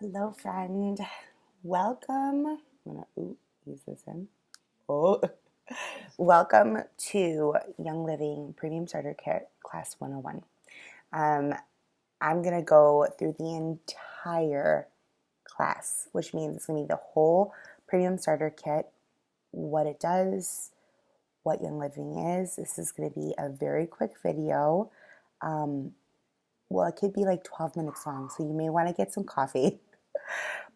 Hello, friend. Welcome. I'm gonna use this in. Oh, welcome to Young Living Premium Starter Kit Class 101. I'm gonna go through the entire class, which means it's gonna be the whole Premium Starter Kit, what it does, what Young Living is. This is gonna be a very quick video. Well, it could be like 12 minutes long, so you may want to get some coffee.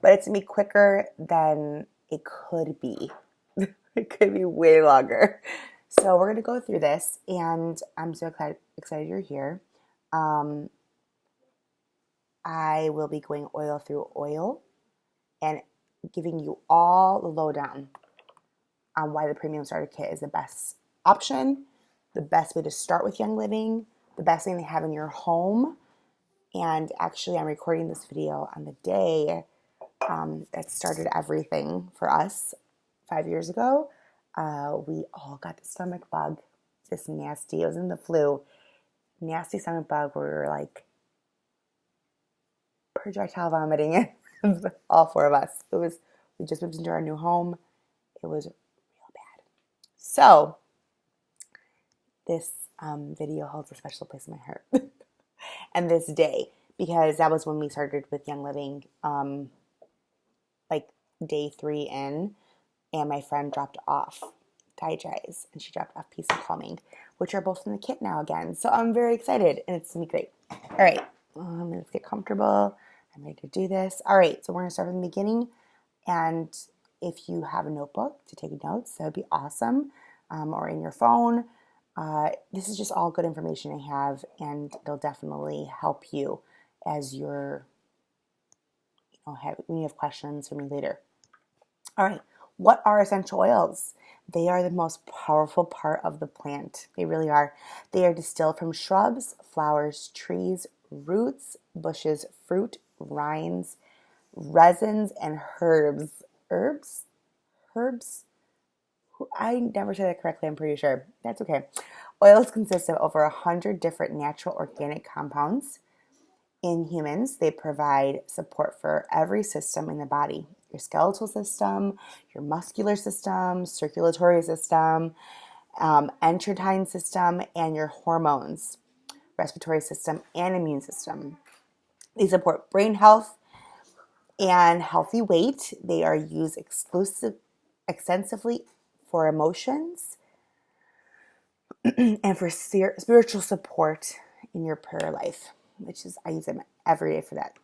But it's going to be quicker than it could be. It could be way longer. So we're going to go through this, and I'm so excited you're here. I will be going oil through oil and giving you all the lowdown on why the Premium Starter Kit is the best option, the best way to start with Young Living, the best thing to have in your home. And actually, I'm recording this video on the day that started everything for us 5 years ago. We all got the stomach bug, this nasty, it was in the flu, nasty stomach bug where we were like projectile vomiting it, all four of us. We just moved into our new home. It was real bad. So this video holds a special place in my heart. And this day, because that was when we started with Young Living, like day 3 in, and my friend dropped off Digestion, and she dropped off Peace and Calming, which are both in the kit now again. So I'm very excited, and it's gonna be great. All right, let's get comfortable. I'm ready to do this. All right, so we're gonna start from the beginning, and if you have a notebook to take notes, that would be awesome, or in your phone. This is just all good information I have, and it'll definitely help you as you're, when you have questions for me later. All right, what are essential oils? They are the most powerful part of the plant. They really are. They are distilled from shrubs, flowers, trees, roots, bushes, fruit, rinds, resins, and herbs. Herbs? I never said that correctly, I'm pretty sure. That's okay. Oils consist of over 100 different natural organic compounds. In humans, they provide support for every system in the body. Your skeletal system, your muscular system, circulatory system, endocrine system, and your hormones, respiratory system, and immune system. They support brain health and healthy weight. They are used extensively for emotions and for spiritual support in your prayer life, which is, I use them every day for that,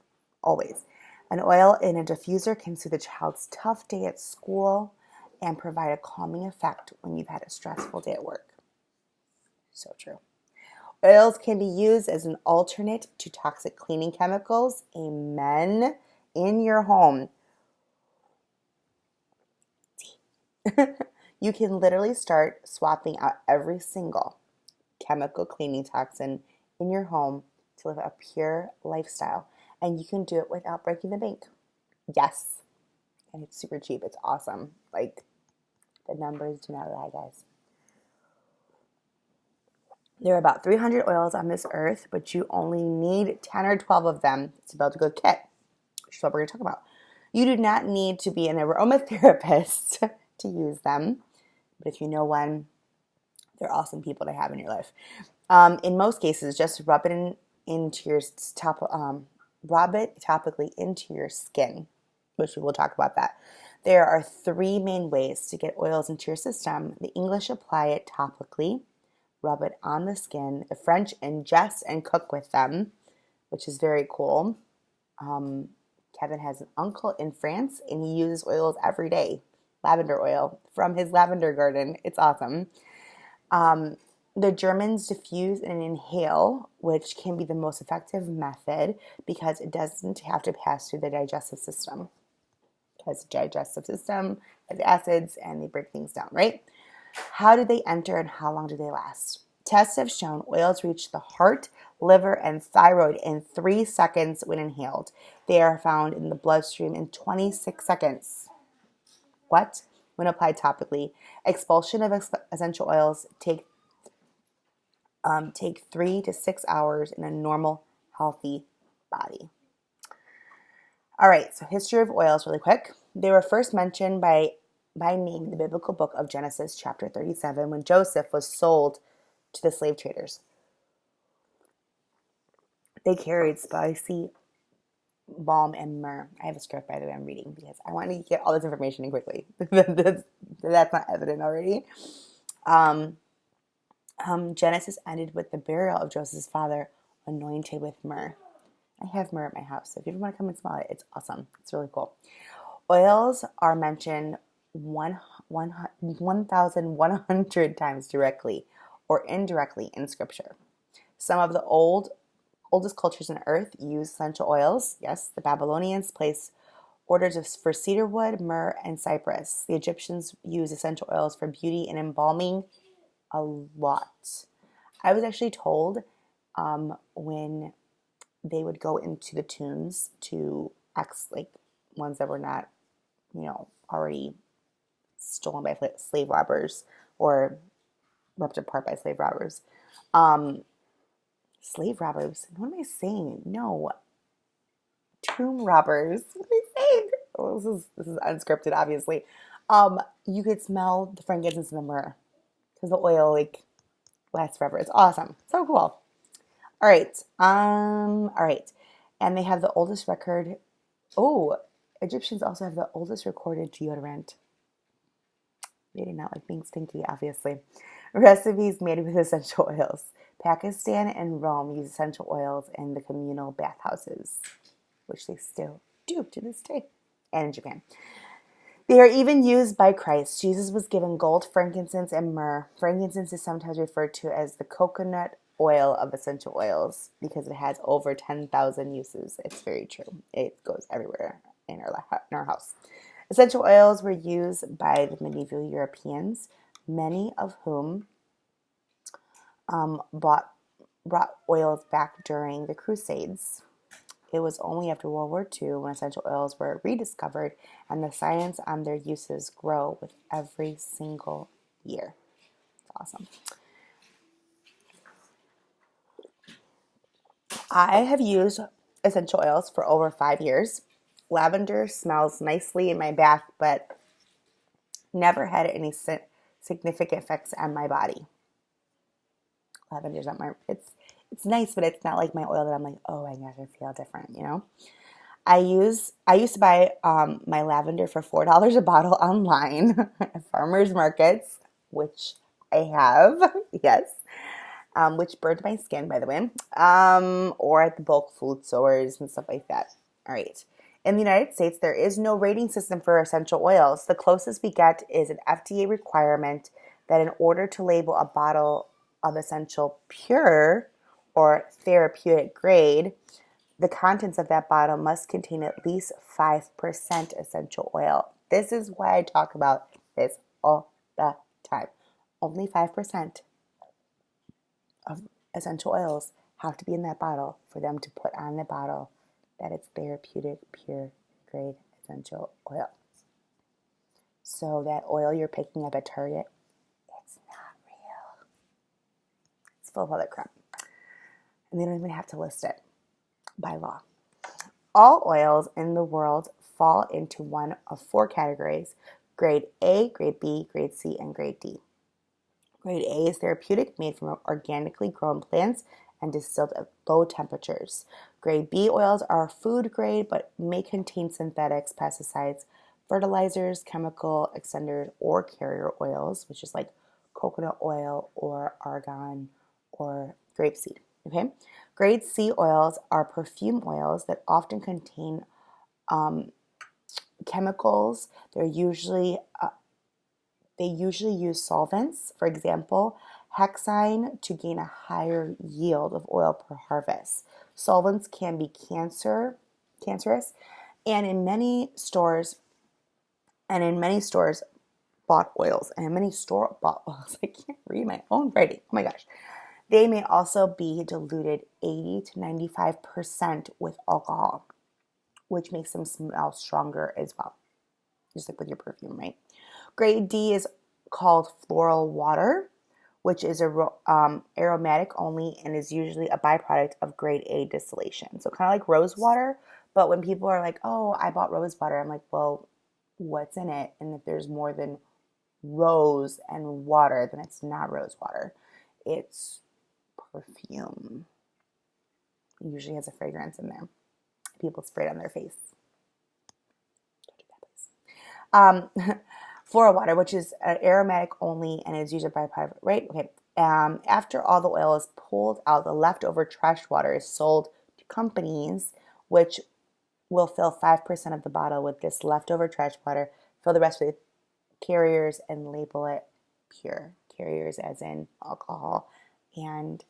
always. An oil in a diffuser can soothe a child's tough day at school and provide a calming effect when you've had a stressful day at work. So true. Oils can be used as an alternate to toxic cleaning chemicals. Amen. In your home. You can literally start swapping out every single chemical cleaning toxin in your home to live a pure lifestyle. And you can do it without breaking the bank. Yes. And it's super cheap. It's awesome. Like, the numbers do not lie, guys. There are about 300 oils on this earth, but you only need 10 or 12 of them to build a good kit, which is what we're going to talk about. You do not need to be an aromatherapist to use them. But if you know one, they're awesome people to have in your life. In most cases, just rub it rub it topically into your skin, which we will talk about that. There are 3 main ways to get oils into your system. The English apply it topically, rub it on the skin. The French ingest and cook with them, which is very cool. Kevin has an uncle in France, and he uses oils every day. Lavender oil from his lavender garden. It's awesome. The Germans diffuse and inhale, which can be the most effective method because it doesn't have to pass through the digestive system. Because the digestive system has acids and they break things down, right? How do they enter and how long do they last? Tests have shown oils reach the heart, liver, and thyroid in 3 seconds when inhaled. They are found in the bloodstream in 26 seconds. What? When applied topically. Expulsion of essential oils take 3 to 6 hours in a normal, healthy body. All right, so history of oils really quick. They were first mentioned by name in the biblical book of Genesis chapter 37 when Joseph was sold to the slave traders. They carried spicy balm and myrrh. I have a script, by the way, I'm reading because I want to get all this information in quickly. That's not evident already. Genesis ended with the burial of Joseph's father, anointed with myrrh. I have myrrh at my house, so if you ever want to come and smell it, it's awesome. It's really cool. Oils are mentioned 1,100 times directly or indirectly in Scripture. Some of the oldest cultures on earth use essential oils. Yes, the Babylonians placed orders for cedar wood, myrrh, and cypress. The Egyptians used essential oils for beauty and embalming a lot. I was actually told when they would go into the tombs to like ones that were not, already stolen by slave robbers or ripped apart by slave robbers. Slave robbers? What am I saying? No. Tomb robbers. What am I saying? Oh, this is unscripted, obviously. You could smell the frankincense and the myrrh because the oil lasts forever. It's awesome. So cool. All right. All right. And they have the oldest record. Oh, Egyptians also have the oldest recorded deodorant. They did not like being stinky, obviously. Recipes made with essential oils. Pakistan and Rome use essential oils in the communal bathhouses, which they still do to this day, and in Japan. They are even used by Christ. Jesus was given gold, frankincense, and myrrh. Frankincense is sometimes referred to as the coconut oil of essential oils because it has over 10,000 uses. It's very true. It goes everywhere in our house. Essential oils were used by the medieval Europeans, many of whom brought oils back during the Crusades. It was only after World War II when essential oils were rediscovered and the science on their uses grow with every single year. It's awesome. I have used essential oils for over 5 years. Lavender smells nicely in my bath, but never had any significant effects on my body. Lavender's not it's nice, but it's not like my oil that I'm like, oh, I never feel different, I used to buy my lavender for $4 a bottle online at farmers markets, which I have, yes, which burned my skin, by the way, or at the bulk food stores and stuff like that. All right. In the United States, there is no rating system for essential oils. The closest we get is an FDA requirement that in order to label a bottle of essential pure or therapeutic grade, the contents of that bottle must contain at least 5% essential oil. This is why I talk about this all the time. Only 5% of essential oils have to be in that bottle for them to put on the bottle that it's therapeutic, pure grade essential oil. So that oil you're picking up at Target, it's not real. It's full of other crap. And they don't even have to list it by law. All oils in the world fall into one of 4 categories: grade A, grade B, grade C, and grade D. Grade A is therapeutic, made from organically grown plants and distilled at low temperatures. Grade B oils are food grade but may contain synthetics, pesticides, fertilizers, chemical extenders, or carrier oils, which is like coconut oil or argan or grapeseed. Okay? Grade C oils are perfume oils that often contain chemicals. They usually use solvents, for example, hexine, to gain a higher yield of oil per harvest. Solvents can be cancerous, and in many stores bought oils, I can't read my own writing. Oh my gosh. They may also be diluted 80 to 95% with alcohol, which makes them smell stronger as well, just like with your perfume, right? Grade D is called floral water, which is aromatic only and is usually a byproduct of grade A distillation. So kind of like rose water, But when people are like, oh, I bought rose water, I'm like, well, what's in it? And if there's more than rose and water, then it's not rose water. It's perfume. It usually has a fragrance in there. People spray it on their face. Don't do that, please. Floral water, which is aromatic only and is used by private, right? Okay. After all the oil is pulled out, the leftover trash water is sold to companies which will fill 5% of the bottle with this leftover trash water, fill the rest with carriers, and label it pure. Carriers as in alcohol and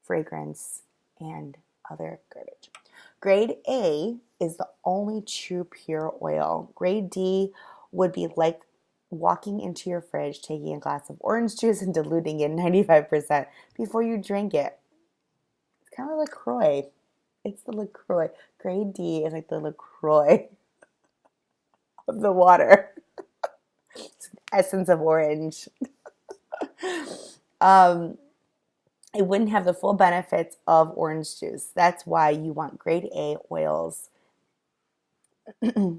fragrance and other garbage. Grade A is the only true pure oil. Grade D would be like walking into your fridge, taking a glass of orange juice and diluting it 95% before you drink it. It's kind of like LaCroix. It's the LaCroix. Grade D is like the LaCroix of the water. Essence of orange. It wouldn't have the full benefits of orange juice. That's why you want grade A oils.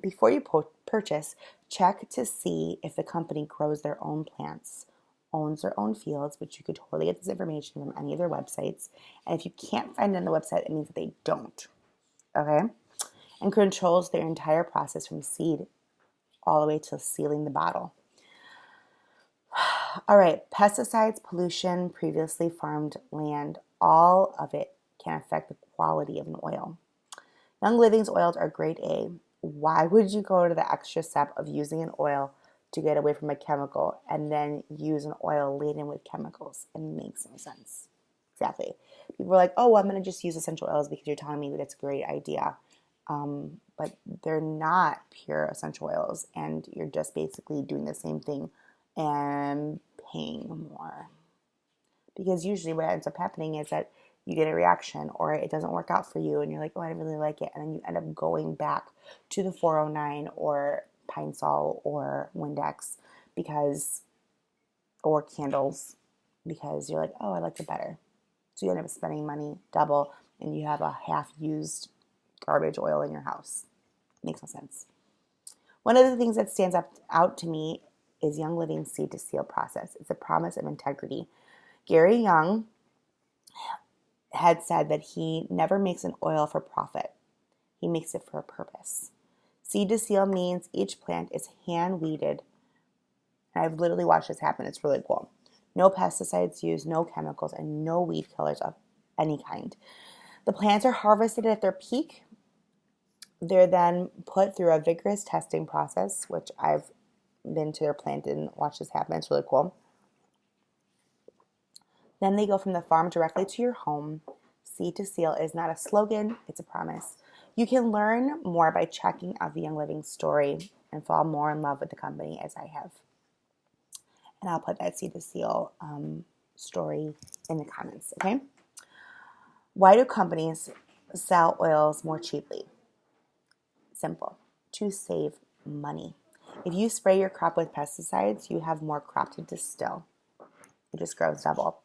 Before you purchase, check to see if the company grows their own plants, owns their own fields, which you could totally get this information from any of their websites. And if you can't find it on the website, it means that they don't. Okay? And controls their entire process from seed all the way to sealing the bottle. All right, pesticides, pollution, previously farmed land, all of it can affect the quality of an oil. Young Living's oils are grade A. Why would you go to the extra step of using an oil to get away from a chemical and then use an oil laden with chemicals? It makes no sense. Exactly. People are like, oh, well, I'm going to just use essential oils because you're telling me that it's a great idea. But they're not pure essential oils, and you're just basically doing the same thing and paying more. Because usually what ends up happening is that you get a reaction or it doesn't work out for you and you're like, oh, I didn't really like it. And then you end up going back to the 409 or Pine Sol or Windex or candles, because you're like, oh, I like it better. So you end up spending money double and you have a half-used garbage oil in your house. Makes no sense. One of the things that stands out to me is Young Living's seed to seal process. It's a promise of integrity. Gary Young had said that he never makes an oil for profit. He makes it for a purpose. Seed to seal means each plant is hand weeded. And I've literally watched this happen. It's really cool. No pesticides used, no chemicals, and no weed killers of any kind. The plants are harvested at their peak. They're then put through a vigorous testing process, which I've been to their plant and watched this happen. It's really cool. Then they go from the farm directly to your home. Seed to seal is not a slogan, it's a promise. You can learn more by checking out the Young Living story and fall more in love with the company as I have. And I'll put that Seed to Seal story in the comments, okay? Why do companies sell oils more cheaply? Simple, to save money. If you spray your crop with pesticides, you have more crop to distill. It just grows double.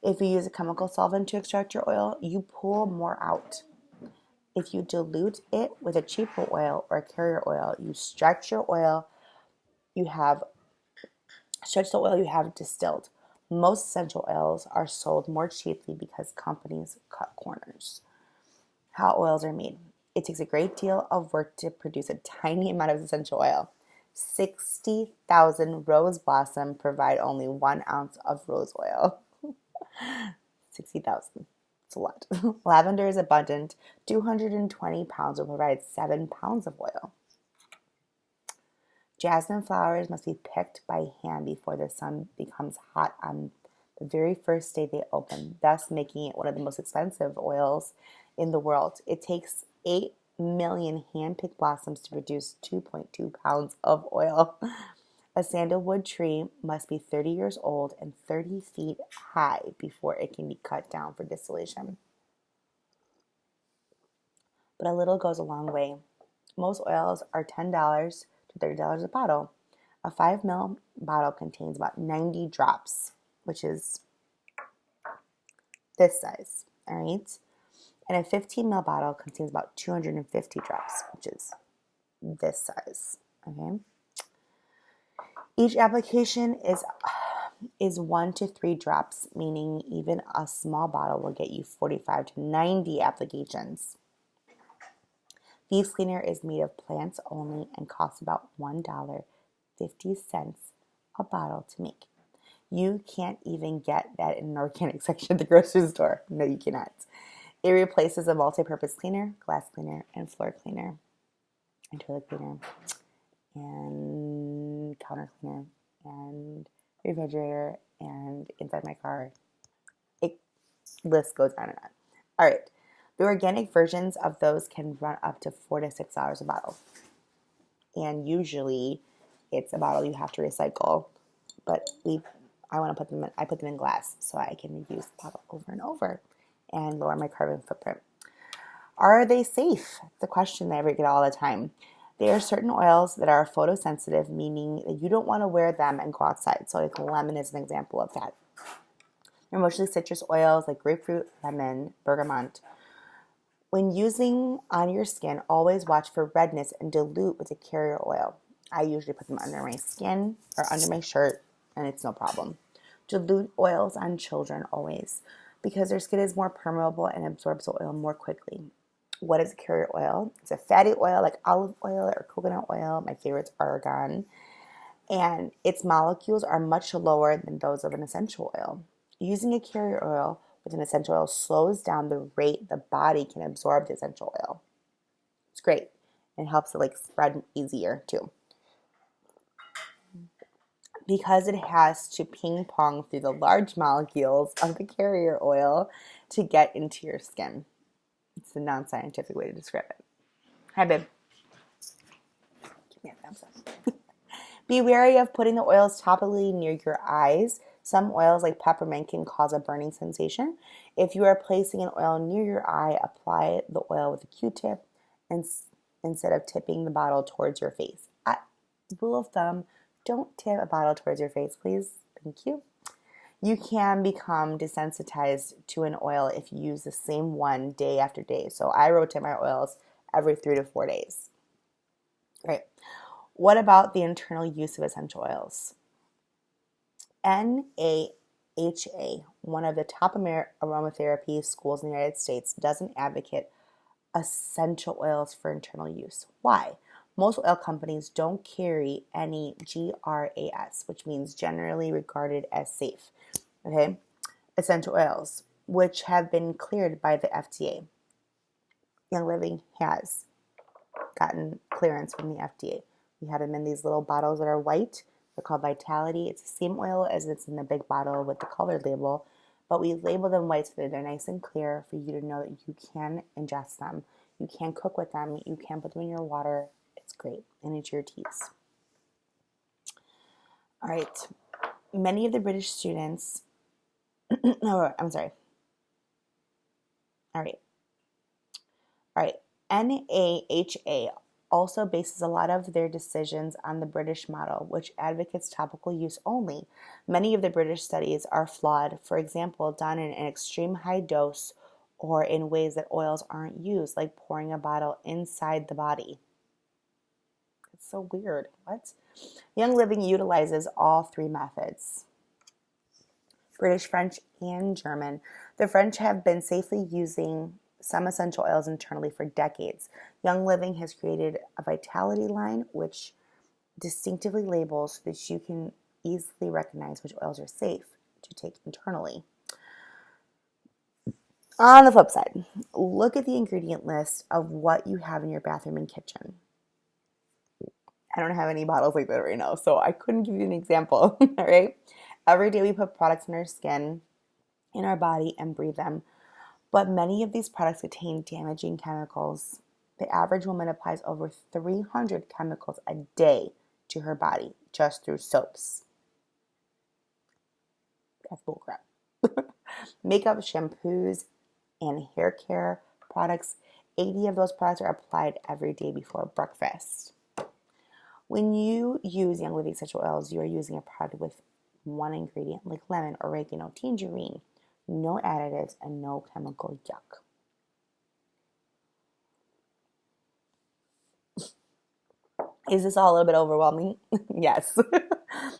If you use a chemical solvent to extract your oil, you pull more out. If you dilute it with a cheaper oil or a carrier oil, you stretch the oil you have distilled. Most essential oils are sold more cheaply because companies cut corners. How oils are made. It takes a great deal of work to produce a tiny amount of essential oil. 60,000 rose blossom provide only 1 ounce of rose oil. 60,000. It's a lot. Lavender is abundant. 220 pounds will provide 7 pounds of oil. Jasmine flowers must be picked by hand before the sun becomes hot on the very first day they open, thus making it one of the most expensive oils in the world. It takes 8 million hand-picked blossoms to produce 2.2 pounds of oil. A sandalwood tree must be 30 years old and 30 feet high before it can be cut down for distillation. But a little goes a long way. Most oils are $10 to $30 a bottle. A 5 ml bottle contains about 90 drops, which is this size, all right? And a 15 ml bottle contains about 250 drops, which is this size. Okay. Each application is 1 to 3 drops, meaning even a small bottle will get you 45 to 90 applications. Thieves Cleaner is made of plants only and costs about $1.50 a bottle to make. You can't even get that in an organic section at the grocery store. No, you cannot. It replaces a multi-purpose cleaner, glass cleaner, and floor cleaner, and toilet cleaner, and counter cleaner, and refrigerator, and inside my car. It list goes on and on. All right. The organic versions of those can run up to $4 to $6 a bottle. And usually it's a bottle you have to recycle. But I put them in glass so I can reuse the bottle over and over and lower my carbon footprint. Are they safe? It's a question that I get all the time. There are certain oils that are photosensitive, meaning that you don't want to wear them and go outside. So like lemon is an example of that. They're mostly citrus oils like grapefruit, lemon, bergamot. When using on your skin, always watch for redness and dilute with a carrier oil. I usually put them under my skin or under my shirt, and it's no problem. Dilute oils on children always, because their skin is more permeable and absorbs the oil more quickly. What is a carrier oil? It's a fatty oil like olive oil or coconut oil. My favorite is argan. And its molecules are much lower than those of an essential oil. Using a carrier oil with an essential oil slows down the rate the body can absorb the essential oil. It's great. It helps it spread easier too. Because it has to ping pong through the large molecules of the carrier oil to get into your skin. It's the non-scientific way to describe it. Hi, babe. Give me a thumbs up. Be wary of putting the oils topically near your eyes. Some oils like peppermint can cause a burning sensation. If you are placing an oil near your eye, apply the oil with a Q-tip instead of tipping the bottle towards your face. Rule of thumb, don't tip a bottle towards your face, please. Thank you. You can become desensitized to an oil if you use the same one day after day. So I rotate my oils every 3 to 4 days. Right. What about the internal use of essential oils? NAHA, one of the top aromatherapy schools in the United States, doesn't advocate essential oils for internal use. Why? Most oil companies don't carry any GRAS, which means generally regarded as safe. Okay? Essential oils, which have been cleared by the FDA. Young Living has gotten clearance from the FDA. We have them in these little bottles that are white. They're called Vitality. It's the same oil as it's in the big bottle with the colored label, but we label them white so that they're nice and clear for you to know that you can ingest them. You can cook with them. You can put them in your water. It's great. And into your teas. All right. Many of the British students... oh, I'm sorry. All right. NAHA also bases a lot of their decisions on the British model, which advocates topical use only. Many of the British studies are flawed, for example, done in an extreme high dose or in ways that oils aren't used, like pouring a bottle inside the body. It's so weird. What? Young Living utilizes all 3 methods. British, French, and German. The French have been safely using some essential oils internally for decades. Young Living has created a Vitality line, which distinctively labels so that you can easily recognize which oils are safe to take internally. On the flip side, look at the ingredient list of what you have in your bathroom and kitchen. I don't have any bottles like that right now, so I couldn't give you an example, all right? Every day we put products in our skin, in our body, and breathe them. But many of these products contain damaging chemicals. The average woman applies over 300 chemicals a day to her body just through soaps. That's bullcrap. Makeup, shampoos, and hair care products. 80 of those products are applied every day before breakfast. When you use Young Living essential oils, you are using a product with one ingredient like lemon, oregano, tangerine. No additives and no chemical yuck. Is this all a little bit overwhelming? Yes.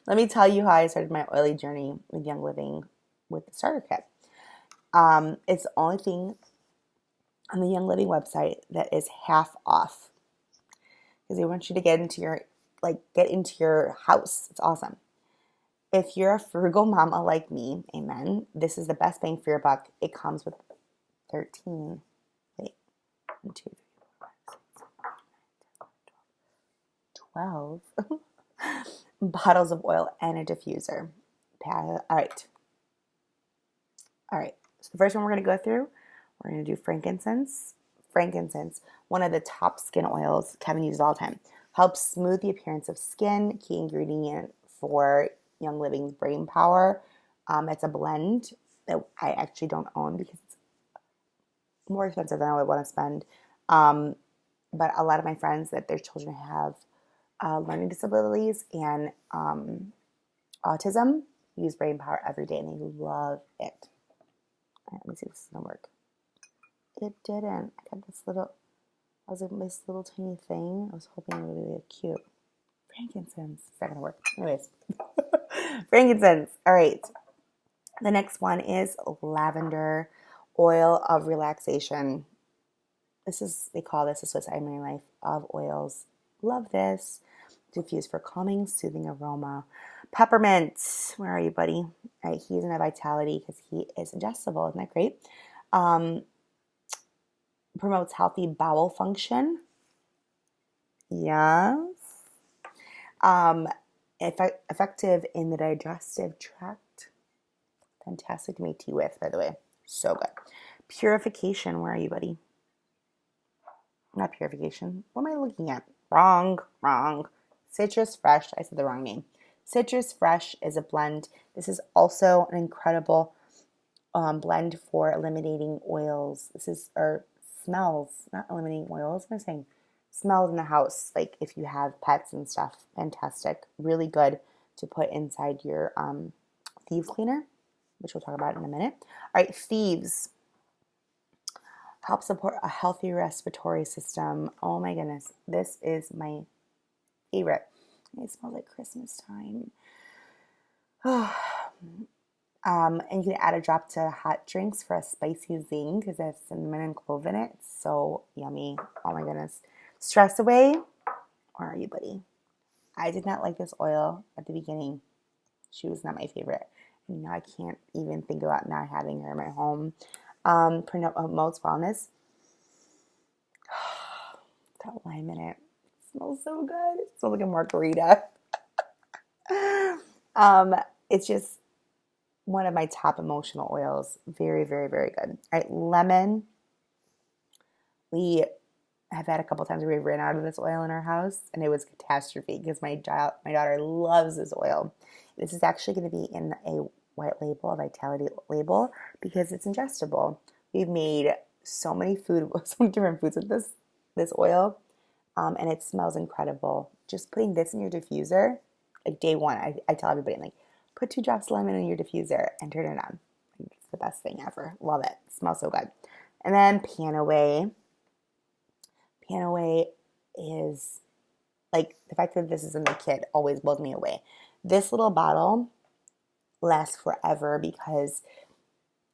Let me tell you how I started my oily journey with Young Living with the starter kit. It's the only thing on the Young Living website that is half off because they want you to get into your house. It's awesome. If you're a frugal mama like me, amen, this is the best bang for your buck. It comes with 13, wait, 1, 2, 3, 4, 5, 6, 7, 8, 12 bottles of oil and a diffuser. All right. So the first one we're going to go through, we're going to do frankincense. Frankincense, one of the top skin oils Kevin uses all the time. Helps smooth the appearance of skin, key ingredient for Young Living's brain power. It's a blend that I actually don't own because it's more expensive than I would want to spend. But a lot of my friends that their children have learning disabilities and autism use brain power every day and they love it. All right, let me see if this is going to work. It didn't. I got this little tiny thing. I was hoping it would be cute. Frankincense. It's not going to work. Anyways. Frankincense. All right. The next one is lavender oil of relaxation. They call this a Swiss Army knife of oils. Love this. Diffused for calming, soothing aroma. Peppermint. Where are you, buddy? All right. He's in a vitality because he is ingestible. Isn't that great? Promotes healthy bowel function. Yes. Effective in the digestive tract. Fantastic to make tea with, by the way. So good. Purification. Where are you, buddy? Not purification. What am I looking at? Wrong. Citrus Fresh. I said the wrong name. Citrus Fresh is a blend. This is also an incredible blend for eliminating oils. Smells, not eliminating oils. What am I saying? Smells in the house, like if you have pets and stuff. Fantastic. Really good to put inside your Thieves Cleaner, which we'll talk about in a minute. All right, Pheebs. Help support a healthy respiratory system. Oh my goodness. This is my favorite. It smells like Christmas time. And you can add a drop to hot drinks for a spicy zing because it has cinnamon and clove in it. It's so yummy. Oh my goodness. Stress away. Where are you, buddy? I did not like this oil at the beginning. She was not my favorite. And now I can't even think about not having her in my home. Promotes wellness. Got lime in it. It smells so good. It smells like a margarita. It's just one of my top emotional oils. Very, very, very good. All right, lemon. We have had a couple times where we ran out of this oil in our house, and it was a catastrophe because my daughter loves this oil. This is actually going to be in a white label, a Vitality label, because it's ingestible. We've made so many different foods with this oil, and it smells incredible. Just putting this in your diffuser, like day one, I tell everybody, I'm like, put 2 drops of lemon in your diffuser and turn it on. It's the best thing ever. Love it. It smells so good. And then Panaway. Panaway is, like, the fact that this is in the kit always blows me away. This little bottle lasts forever because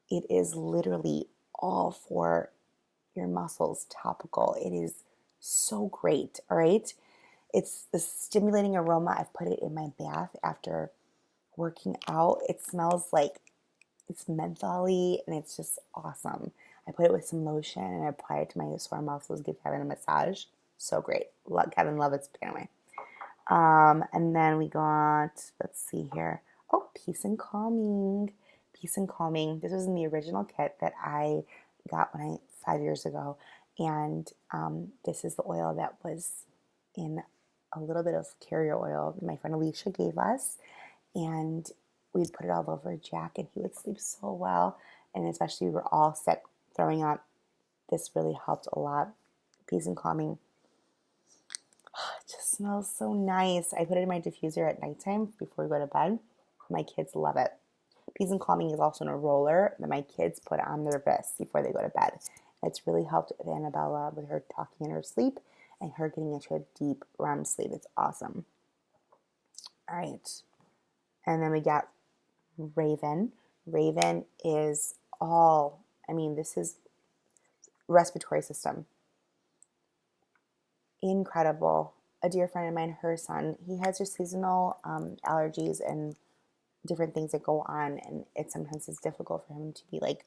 it is literally all for your muscles topical. It is so great, all right? It's the stimulating aroma. I've put it in my bath after working out. It smells like it's mentholy and it's just awesome. I put it with some lotion and I apply it to my sore muscles, give Kevin a massage. So great. Kevin loves its Panaway. And then we got, let's see here. Oh, Peace and Calming. Peace and Calming. This was in the original kit that I got 5 years ago. And this is the oil that was in a little bit of carrier oil my friend Alicia gave us. And we'd put it all over Jack and he would sleep so well. And especially we were all sick, throwing up. This really helped a lot. Peace and Calming. It just smells so nice. I put it in my diffuser at nighttime before we go to bed. My kids love it. Peace and Calming is also in a roller that my kids put on their wrists before they go to bed. It's really helped with Annabella with her talking in her sleep. and her getting into a deep REM sleep. It's awesome. All right. And then we got Raven. Raven is this is respiratory system. Incredible. A dear friend of mine, her son, he has just seasonal allergies and different things that go on, and it sometimes is difficult for him to be like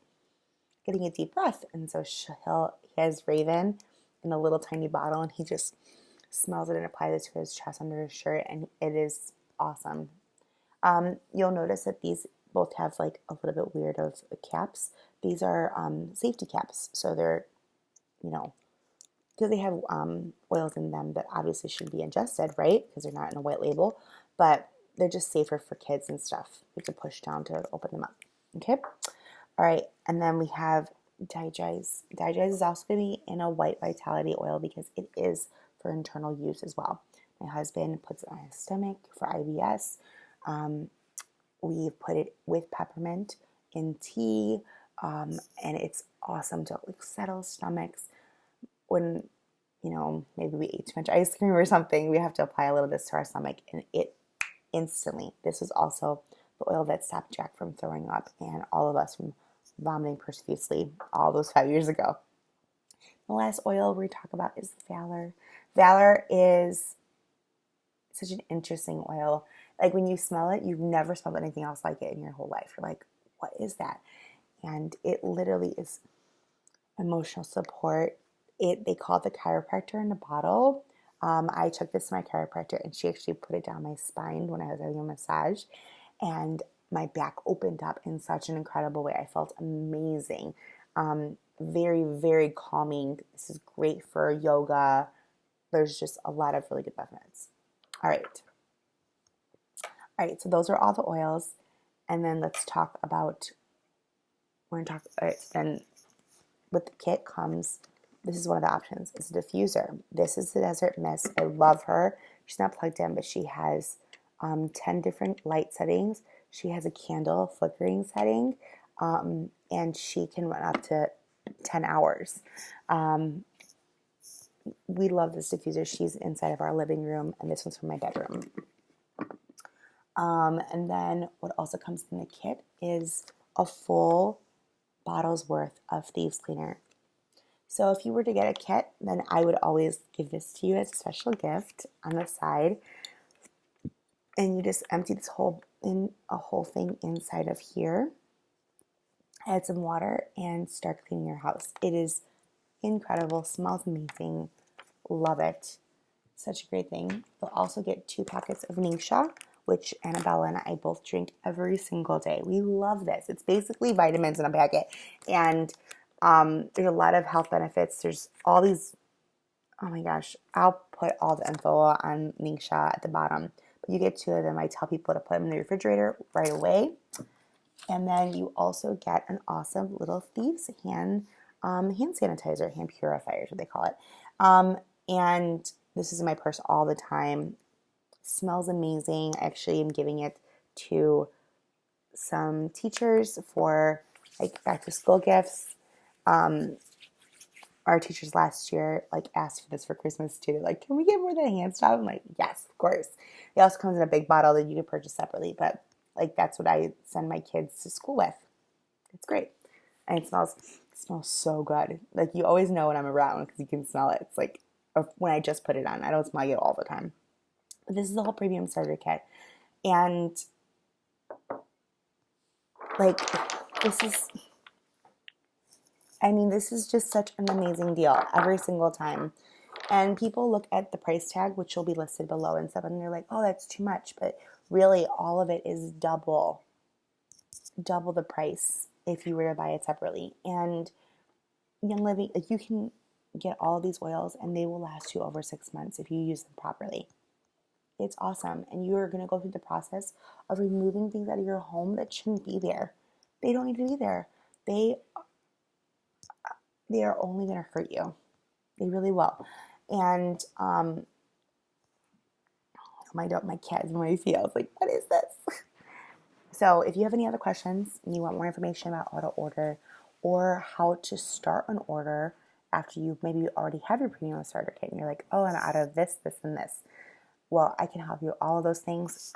getting a deep breath. And so he has Raven in a little tiny bottle, and he just smells it and applies it to his chest under his shirt, and it is awesome. You'll notice that these both have like a little bit weird of caps. These are safety caps, so they're, because they have oils in them that obviously shouldn't be ingested, right? Because they're not in a white label, but they're just safer for kids and stuff. You can push down to open them up. Okay. All right. And then we have Digest. Digest is also going to be in a white vitality oil because it is for internal use as well. My husband puts it on his stomach for IBS. We've put it with peppermint in tea, and it's awesome to like settle stomachs. When, maybe we ate too much ice cream or something, we have to apply a little of this to our stomach, and it instantly, this was also the oil that stopped Jack from throwing up and all of us from vomiting profusely all those 5 years ago. The last oil we talk about is Valor. Valor is such an interesting oil. Like when you smell it, you've never smelled anything else like it in your whole life. You're like, what is that? And it literally is emotional support. They call it the chiropractor in a bottle. I took this to my chiropractor, and she actually put it down my spine when I was having a massage, and my back opened up in such an incredible way. I felt amazing. Very, very calming. This is great for yoga. There's just a lot of really good benefits. All right, so those are all the oils. And then let's talk about, all right, then with the kit comes, this is one of the options, it's a diffuser. This is the Desert Mist. I love her. She's not plugged in, but she has 10 different light settings. She has a candle flickering setting, and she can run up to 10 hours. We love this diffuser. She's inside of our living room, and this one's from my bedroom. And then what also comes in the kit is a full bottle's worth of Thieves Cleaner. So if you were to get a kit, then I would always give this to you as a special gift on the side. And you just empty this whole thing inside of here. Add some water and start cleaning your house. It is incredible. Smells amazing. Love it. Such a great thing. You'll also get 2 packets of Ming Shot, which Annabella and I both drink every single day. We love this. It's basically vitamins in a packet. And there's a lot of health benefits. There's all these, oh my gosh, I'll put all the info on Ming Shot at the bottom. But you get 2 of them. I tell people to put them in the refrigerator right away. And then you also get an awesome little Thieves hand sanitizer, hand purifier is what they call it. And this is in my purse all the time. Smells amazing. I actually am giving it to some teachers for like back to school gifts. Our teachers last year like asked for this for Christmas too. They're like, can we get more than hand stuff? I'm like, yes, of course. It also comes in a big bottle that you can purchase separately, but like that's what I send my kids to school with. It's great. And it smells so good. Like you always know when I'm around because you can smell it. It's like when I just put it on. I don't smell it all the time. But this is the whole premium starter kit. And like this is just such an amazing deal every single time. And people look at the price tag, which will be listed below and stuff, and they're like, oh, that's too much. But really, all of it is double the price if you were to buy it separately. And Young Living, like you can get all of these oils, and they will last you over 6 months if you use them properly. It's awesome. And you are going to go through the process of removing things out of your home that shouldn't be there. They don't need to be there. They are only going to hurt you. They really will. And my cat is in my feels like, what is this? So if you have any other questions and you want more information about how to order or how to start an order after you maybe already have your prenatal starter kit and you're like, oh, I'm out of this, this, and this. Well, I can help you with all of those things.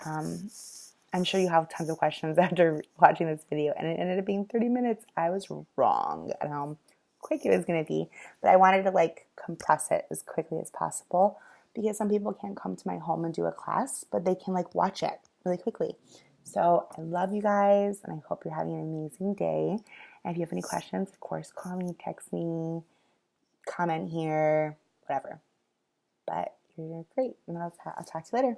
I'm sure you have tons of questions after watching this video, and it ended up being 30 minutes. I was wrong on how quick it was going to be, but I wanted to like compress it as quickly as possible because some people can't come to my home and do a class, but they can like watch it really quickly. So I love you guys, and I hope you're having an amazing day. And if you have any questions, of course, call me, text me, comment here, whatever. But you're great, and I'll talk to you later.